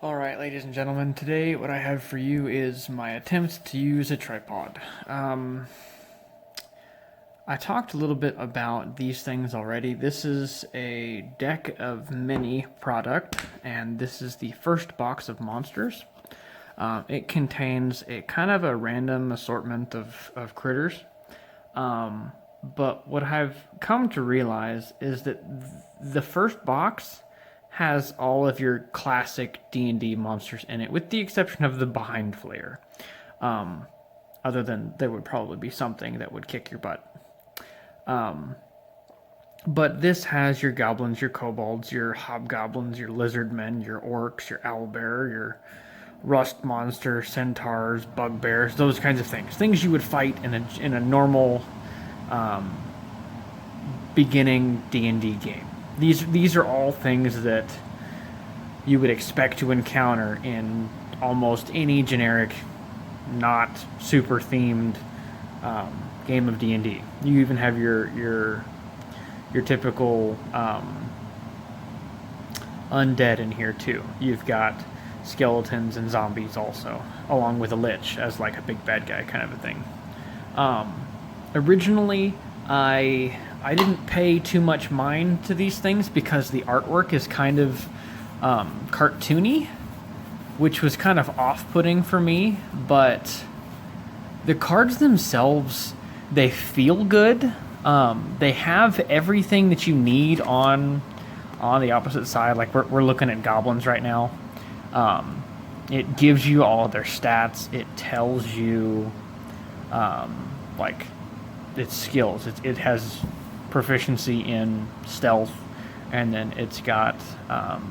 Alright, ladies and gentlemen, today what I have for you is my attempt to use a tripod. I talked a little bit about these things already. This is a deck of mini product, and this is the first box of monsters. It contains a kind of a random assortment of critters. But what I've come to realize is that the first box has all of your classic D&D monsters in it, with the exception of the Behind Flayer. Other than there would probably be something that would kick your butt. But this has your goblins, your kobolds, your hobgoblins, your lizardmen, your orcs, your owlbear, your rust monster, centaurs, bugbears, those kinds of things. Things you would fight in a normal beginning D&D game. These are all things that you would expect to encounter in almost any generic, not super themed game of D&D. You even have your typical undead in here too. You've got skeletons and zombies also, along with a lich as like a big bad guy kind of a thing. Originally, I didn't pay too much mind to these things because the artwork is kind of cartoony, which was kind of off-putting for me, but the cards themselves, they feel good. They have everything that you need on the opposite side. Like we're looking at goblins right now. It gives you all of their stats. It tells you like its skills. It has proficiency in stealth, and then it's got a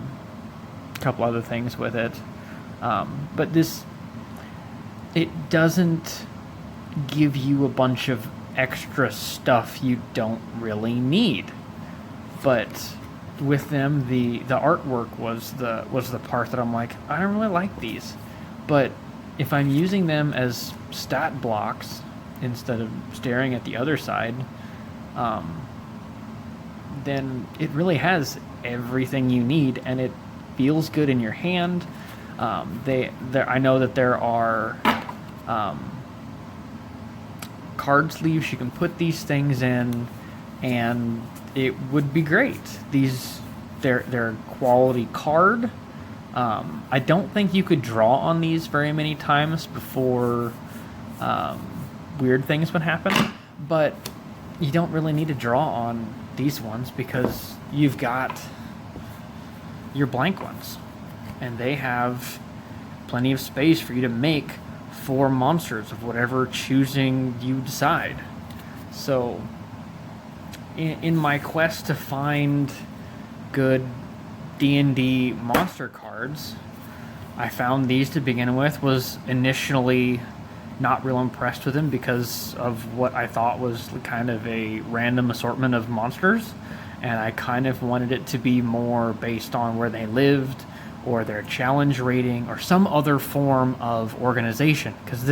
couple other things with it. But it doesn't give you a bunch of extra stuff you don't really need. But with them, the artwork was the part that I'm like, I don't really like these. But if I'm using them as stat blocks instead of staring at the other side, then it really has everything you need, and it feels good in your hand. I know that there are card sleeves you can put these things in, and it would be great. They're quality card. I don't think you could draw on these very many times before weird things would happen, but you don't really need to draw on these ones because you've got your blank ones, and they have plenty of space for you to make 4 monsters of whatever choosing you decide. So in my quest to find good D&D monster cards, I found these to begin with. Was initially not real impressed with them because of what I thought was kind of a random assortment of monsters, and I kind of wanted it to be more based on where they lived or their challenge rating or some other form of organization, because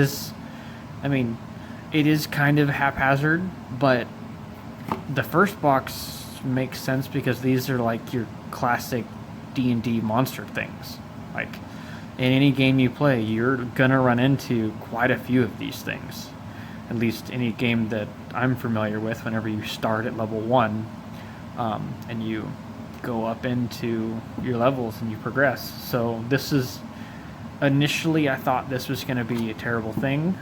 it is kind of haphazard, but the first box makes sense because these are like your classic D&D monster things. Like in any game you play, you're gonna run into quite a few of these things. At least any game that I'm familiar with, whenever you start at level 1, and you go up into your levels and you progress. So this is, initially I thought this was going to be a terrible thing,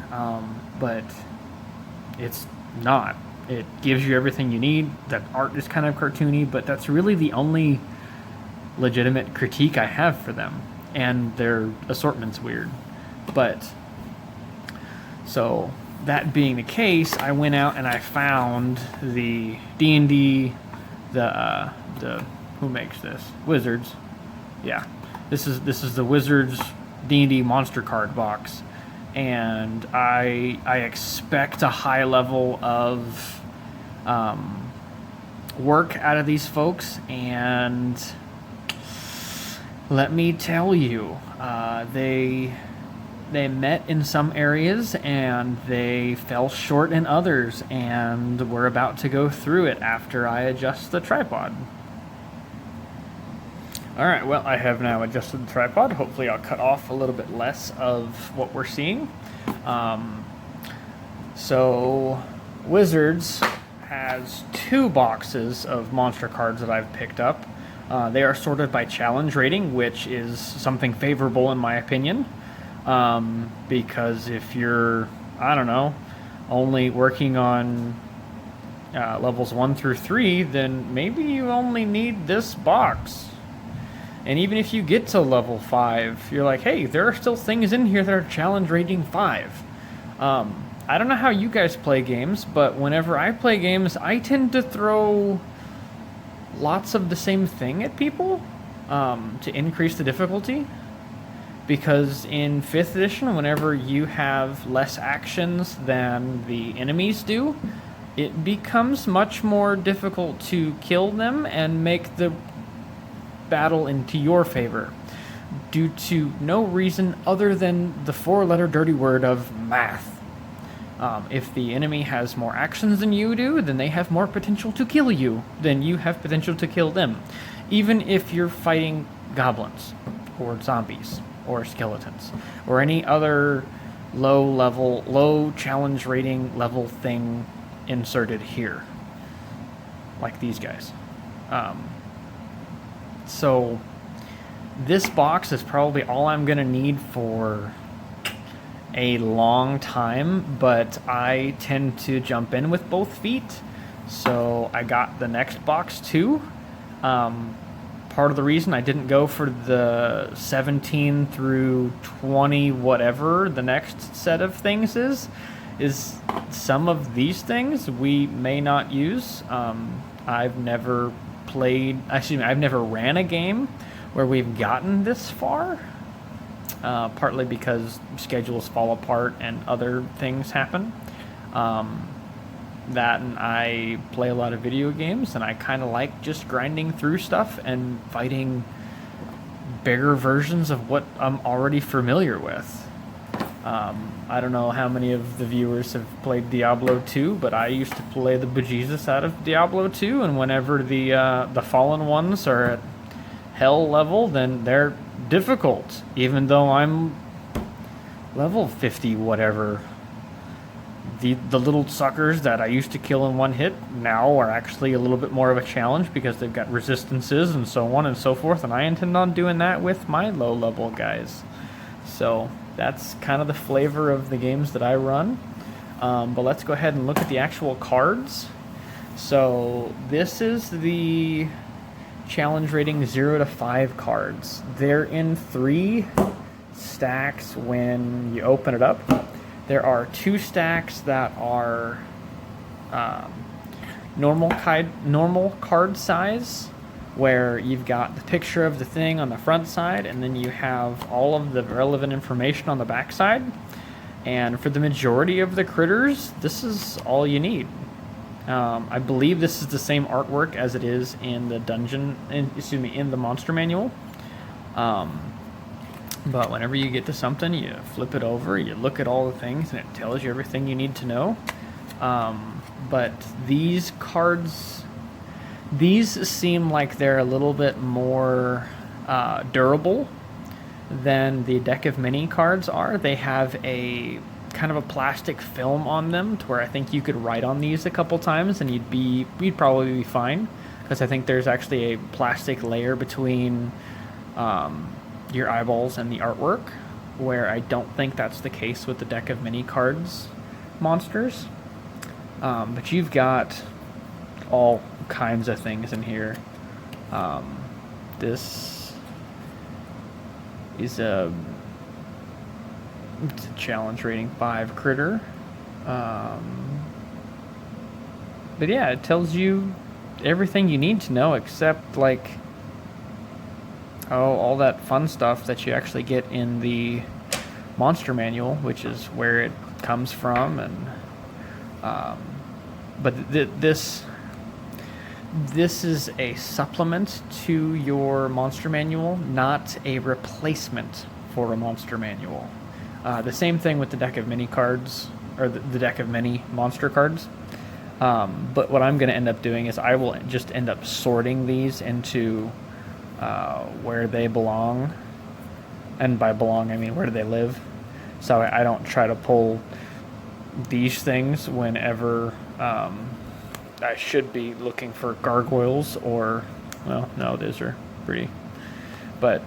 but it's not. It gives you everything you need. The art is kind of cartoony, but that's really the only legitimate critique I have for them. And their assortment's weird. But, so, that being the case, I went out and I found the D&D, the who makes this? Wizards. Yeah. This is the Wizards D&D monster card box. And I expect a high level of work out of these folks, and let me tell you, they met in some areas and they fell short in others, and we're about to go through it after I adjust the tripod. Alright, well, I have now adjusted the tripod. Hopefully I'll cut off a little bit less of what we're seeing. So, Wizards has 2 boxes of monster cards that I've picked up. They are sorted by challenge rating, which is something favorable in my opinion. Because if you're, I don't know, only working on levels 1 through 3, then maybe you only need this box. And even if you get to level 5, you're like, hey, there are still things in here that are challenge rating 5. I don't know how you guys play games, but whenever I play games, I tend to throw lots of the same thing at people to increase the difficulty. Because in 5th edition, whenever you have less actions than the enemies do, it becomes much more difficult to kill them and make the battle into your favor due to no reason other than the 4-letter dirty word of math. If the enemy has more actions than you do, then they have more potential to kill you than you have potential to kill them, even if you're fighting goblins or zombies or skeletons or any other low challenge rating level thing inserted here, like these guys. So this box is probably all I'm gonna need for a long time, but I tend to jump in with both feet, so I got the next box too. Part of the reason I didn't go for the 17 through 20 whatever the next set of things is some of these things we may not use. I've never ran a game where we've gotten this far, partly because schedules fall apart and other things happen. That and I play a lot of video games, and I kind of like just grinding through stuff and fighting bigger versions of what I'm already familiar with. I don't know how many of the viewers have played Diablo 2, but I used to play the bejesus out of Diablo 2, and whenever the fallen ones are at hell level, then they're difficult, even though I'm level 50 whatever. The little suckers that I used to kill in one hit now are actually a little bit more of a challenge because they've got resistances and so on and so forth, and I intend on doing that with my low level guys. So that's kind of the flavor of the games that I run. But let's go ahead and look at the actual cards. So this is the challenge rating 0 to 5 cards. They're in 3 stacks when you open it up. There are 2 stacks that are normal card size, where you've got the picture of the thing on the front side, and then you have all of the relevant information on the back side. And for the majority of the critters, this is all you need. I believe this is the same artwork as it is in the in the monster manual. But whenever you get to something, you flip it over, you look at all the things, and it tells you everything you need to know. But these cards, these seem like they're a little bit more durable than the deck of mini cards are. They have a kind of a plastic film on them to where I think you could write on these a couple times and you'd probably be fine, because I think there's actually a plastic layer between your eyeballs and the artwork, where I don't think that's the case with the deck of mini cards monsters. But you've got all kinds of things in here. This is it's a challenge rating 5 critter. But yeah, it tells you everything you need to know except like all that fun stuff that you actually get in the monster manual, which is where it comes from. And but this is a supplement to your monster manual, not a replacement for a monster manual. The same thing with the deck of mini cards, or the deck of mini monster cards. But what I'm going to end up doing is I will just end up sorting these into where they belong, and by belong I mean where do they live. So I don't try to pull these things whenever I should be looking for gargoyles or, well, no, those are pretty. But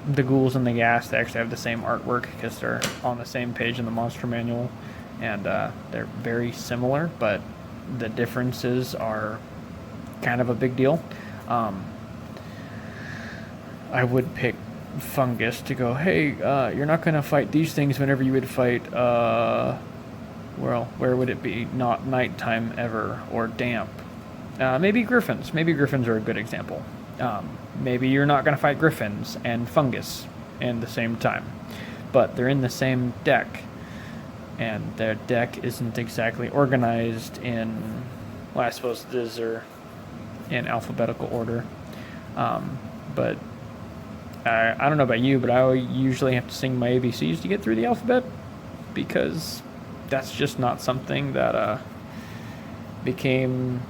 the ghouls and the gas, they actually have the same artwork because they're on the same page in the monster manual, and they're very similar, but the differences are kind of a big deal. I would pick fungus to go, hey, you're not going to fight these things whenever you would fight, well, where would it be? Not nighttime ever, or damp. Maybe griffins. Maybe griffins are a good example. Maybe you're not going to fight griffins and fungus in the same time, but they're in the same deck, and their deck isn't exactly organized in, well, I suppose these are in alphabetical order, but I don't know about you, but I usually have to sing my ABCs to get through the alphabet, because that's just not something that became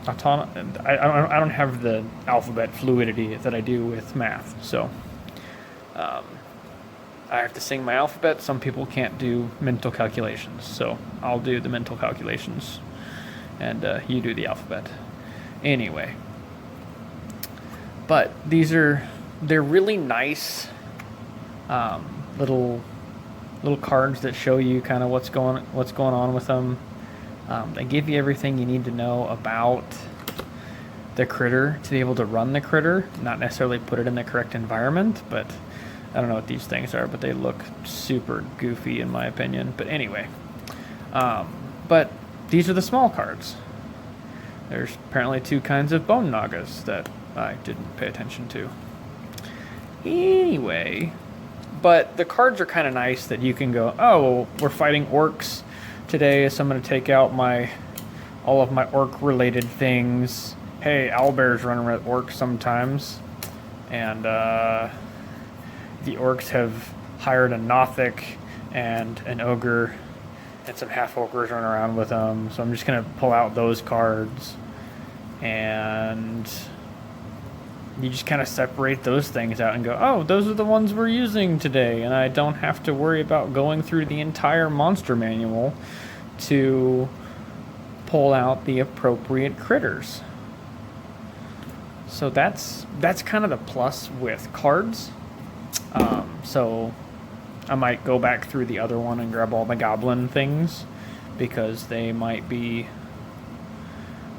autonomous. I don't have the alphabet fluidity that I do with math, so I have to sing my alphabet. Some people can't do mental calculations, so I'll do the mental calculations, and you do the alphabet. Anyway, but they're really nice little cards that show you kind of what's going on with them. They give you everything you need to know about the critter to be able to run the critter, not necessarily put it in the correct environment, but I don't know what these things are, but they look super goofy in my opinion. But anyway, but these are the small cards. There's apparently 2 kinds of bone nagas that I didn't pay attention to. Anyway, but the cards are kind of nice that you can go, oh, we're fighting orcs today, so I'm going to take out all of my orc-related things. Hey, owlbears run with orcs sometimes, and the orcs have hired a Nothic and an ogre, and some half-ogres run around with them, so I'm just going to pull out those cards, and you just kind of separate those things out and go, oh, those are the ones we're using today, and I don't have to worry about going through the entire monster manual to pull out the appropriate critters. So that's kind of the plus with cards. So I might go back through the other one and grab all the goblin things, because they might be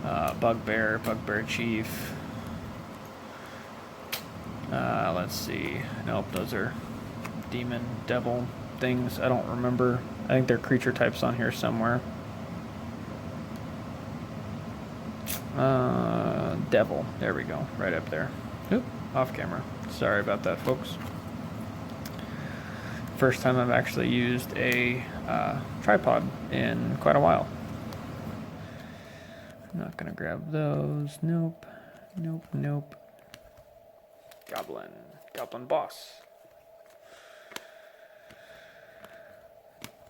bugbear chief. Let's see. Nope, those are demon, devil things. I don't remember. I think they're creature types on here somewhere. Devil. There we go. Right up there. Oop, off camera. Sorry about that, folks. First time I've actually used a tripod in quite a while. I'm not gonna grab those. Nope. Goblin boss.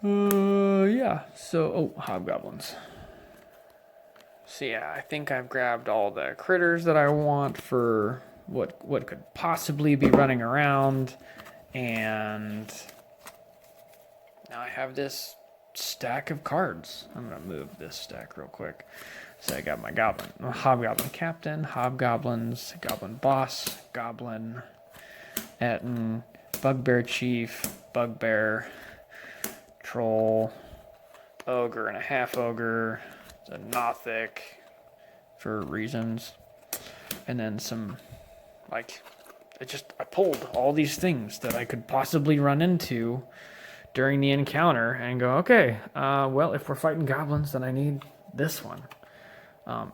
Yeah. So, hobgoblins. So yeah, I think I've grabbed all the critters that I want for what could possibly be running around, and now I have this stack of cards. I'm gonna move this stack real quick. So I got my hobgoblin captain, hobgoblins, goblin boss, goblin, Etten, bugbear chief, bugbear, troll, ogre and a half ogre, a Nothic for reasons, and then some, I pulled all these things that I could possibly run into during the encounter and go, okay, well, if we're fighting goblins, then I need this one.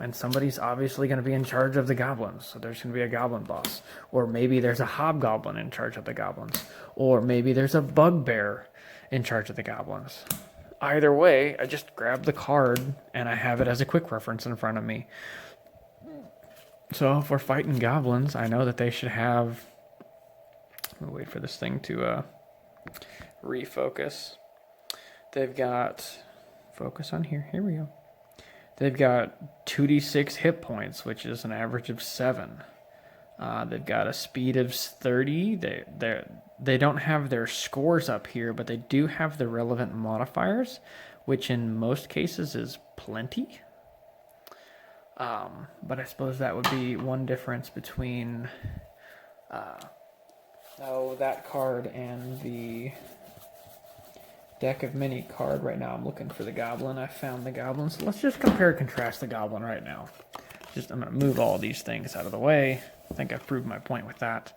And somebody's obviously going to be in charge of the goblins, so there's going to be a goblin boss. Or maybe there's a hobgoblin in charge of the goblins. Or maybe there's a bugbear in charge of the goblins. Either way, I just grab the card and I have it as a quick reference in front of me. So if we're fighting goblins, I know that they should have... I'll wait for this thing to refocus. They've got... Focus on here. Here we go. They've got 2d6 hit points, which is an average of 7. They've got a speed of 30. They don't have their scores up here, but they do have the relevant modifiers, which in most cases is plenty. But I suppose that would be one difference between that card and the deck of mini card. Right now I'm looking for the goblin. I found the goblin, so let's just compare and contrast the goblin right now. I'm going to move all these things out of the way. I think I've proved my point with that.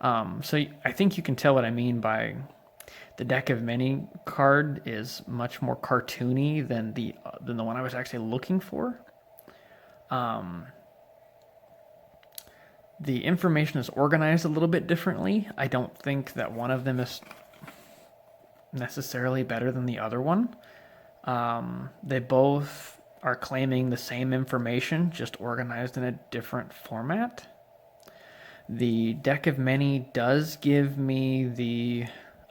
So I think you can tell what I mean by the deck of many card is much more cartoony than the one I was actually looking for. The information is organized a little bit differently. I don't think that one of them is necessarily better than the other one. They both are claiming the same information, just organized in a different format. The deck of many does give me the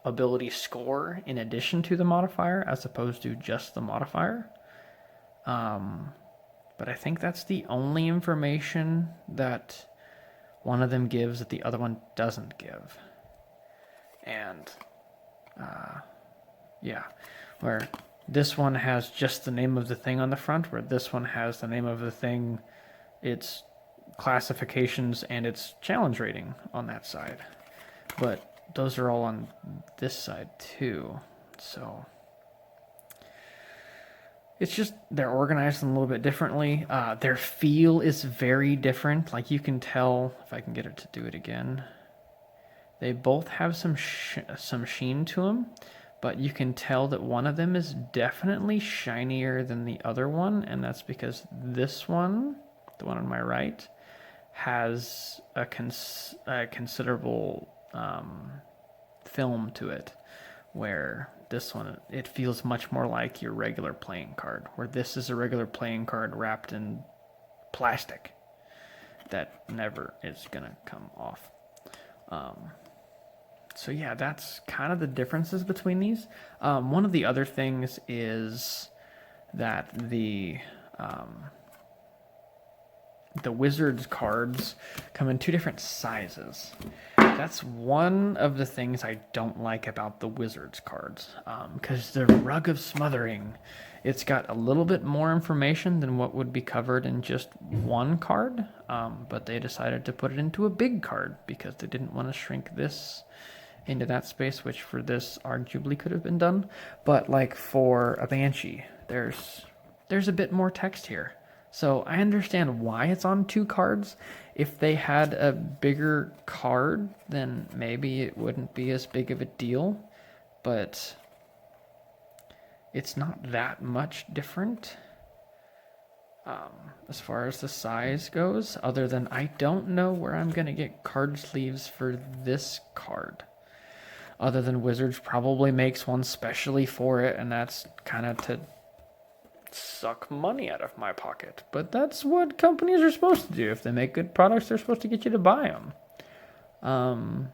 ability score in addition to the modifier, as opposed to just the modifier. But I think that's the only information that one of them gives that the other one doesn't give. And where this one has just the name of the thing on the front, where this one has the name of the thing, its classifications, and its challenge rating on that side. But those are all on this side too. So it's just they're organized a little bit differently. Their feel is very different. Like you can tell, if I can get it to do it again, they both have some sheen to them, but you can tell that one of them is definitely shinier than the other one, and that's because this one, the one on my right, has a considerable film to it, where this one, it feels much more like your regular playing card, where this is a regular playing card wrapped in plastic that never is gonna come off. So yeah, that's kind of the differences between these. One of the other things is that the Wizards cards come in 2 different sizes. That's one of the things I don't like about the Wizards cards, because the Rug of Smothering, it's got a little bit more information than what would be covered in just one card, but they decided to put it into a big card because they didn't want to shrink this into that space, which for this arguably could have been done. But like for a Banshee, there's a bit more text here. So I understand why it's on 2 cards. If they had a bigger card, then maybe it wouldn't be as big of a deal. But it's not that much different as far as the size goes, other than I don't know where I'm going to get card sleeves for this card. Other than Wizards probably makes one specially for it, and that's kind of to suck money out of my pocket. But that's what companies are supposed to do. If they make good products, they're supposed to get you to buy them. And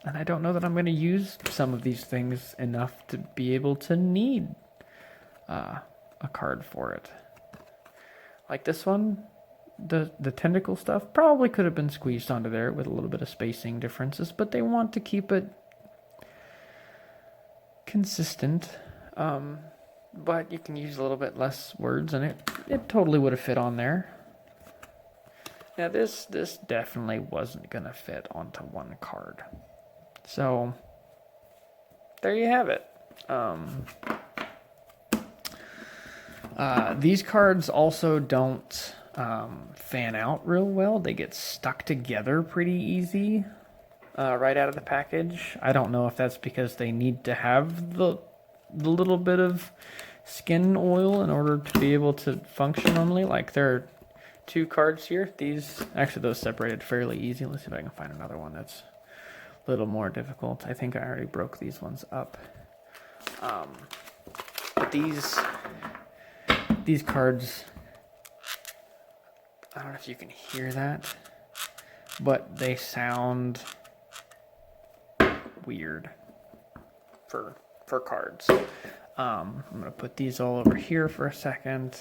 I don't know that I'm going to use some of these things enough to be able to need a card for it. Like this one, the tentacle stuff probably could have been squeezed onto there with a little bit of spacing differences, but they want to keep it consistent. But you can use a little bit less words, and it totally would have fit on there. Now this definitely wasn't gonna fit onto one card. So there you have it. These cards also don't fan out real well. They get stuck together pretty easy right out of the package. I don't know if that's because they need to have the little bit of skin oil in order to be able to function normally. Like there are 2 cards here. Those separated fairly easy. Let's see if I can find another one that's a little more difficult. I think I already broke these ones up. But these cards, I don't know if you can hear that, but they sound weird for cards. I'm going to put these all over here for a second,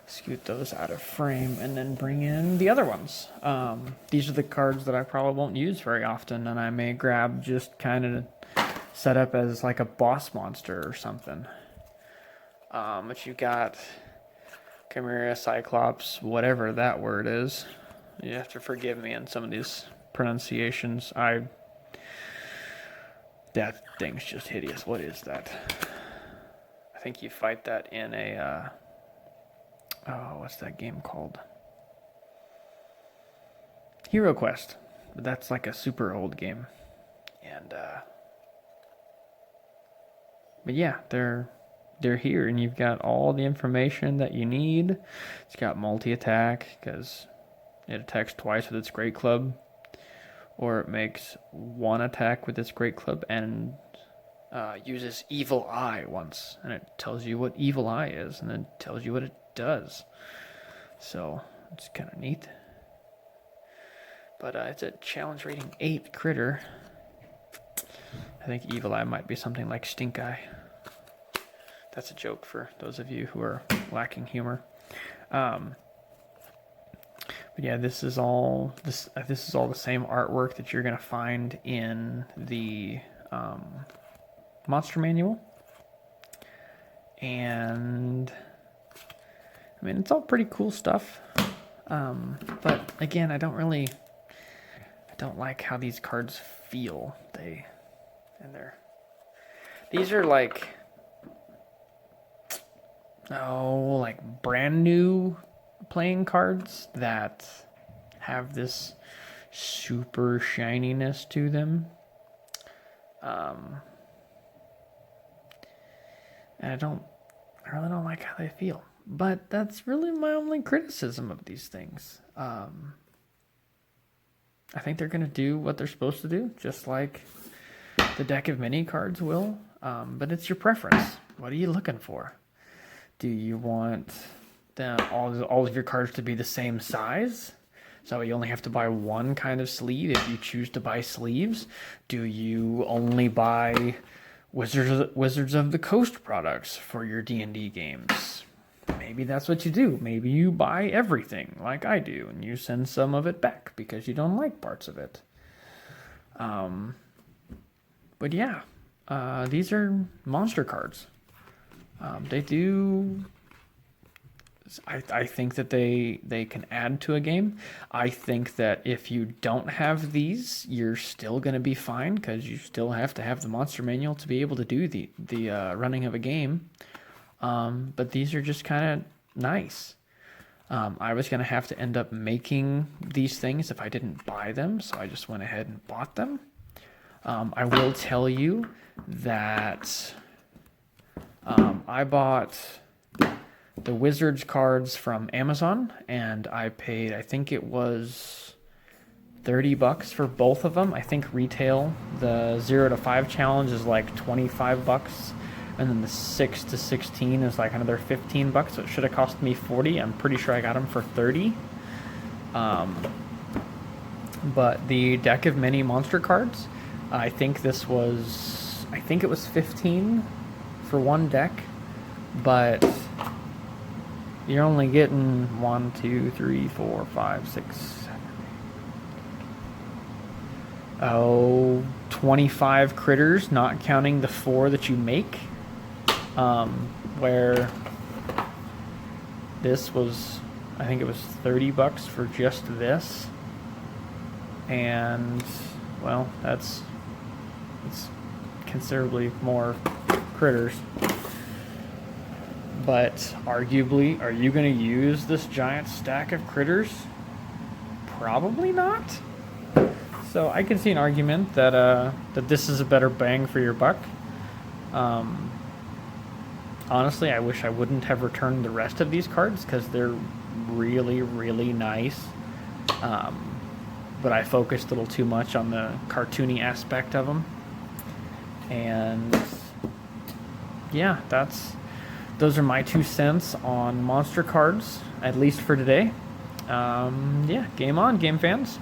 scoot those out of frame, and then bring in the other ones. These are the cards that I probably won't use very often, and I may grab just kind of set up as like a boss monster or something. But you got Chimera, Cyclops, whatever that word is. You have to forgive me on some of these pronunciations. That thing's just hideous. What is that? I think you fight that in a, what's that game called? Hero Quest. But that's like a super old game. And, but yeah, they're here, and you've got all the information that you need. It's got multi-attack, because it attacks twice with its Great Club, or it makes one attack with its Great Club and uses Evil Eye once, and it tells you what Evil Eye is, and then tells you what it does. So it's kind of neat. But it's a challenge rating 8 critter. I think Evil Eye might be something like Stink Eye. That's a joke for those of you who are lacking humor. But yeah, this is all the same artwork that you're gonna find in the monster manual, and I mean, it's all pretty cool stuff. But again, I don't like how these cards feel. These are like brand new playing cards that have this super shininess to them. And I really don't like how they feel. But that's really my only criticism of these things. I think they're going to do what they're supposed to do, just like the deck of mini cards will. But it's your preference. What are you looking for? Do you want all of your cards to be the same size? So you only have to buy one kind of sleeve if you choose to buy sleeves? Do you only buy Wizards of the Coast products for your D&D games? Maybe that's what you do. Maybe you buy everything like I do, and you send some of it back because you don't like parts of it. But yeah, these are monster cards. They do. I think that they can add to a game. I think that if you don't have these, you're still going to be fine, because you still have to have the monster manual to be able to do the running of a game. But these are just kind of nice. I was going to have to end up making these things if I didn't buy them, so I just went ahead and bought them. I will tell you that I bought the Wizards cards from Amazon, and I paid, I think it was $30 for both of them. I think retail, the 0 to 5 challenge is like $25, and then the 6 to 16 is like another $15, so it should have cost me $40. I'm pretty sure I got them for $30. But the deck of mini monster cards, I think it was $15 for one deck, but you're only getting 1, 2, 3, 4, 5, 6, 7, 25 critters, not counting the 4 that you make. Where this was, I think it was $30 for just this, and well, it's considerably more critters. But arguably, are you going to use this giant stack of critters? Probably not. So I can see an argument that that this is a better bang for your buck. Honestly, I wish I wouldn't have returned the rest of these cards, because they're really, really nice. But I focused a little too much on the cartoony aspect of them. And yeah, those are my 2 cents on monster cards, at least for today. Yeah, game on, game fans.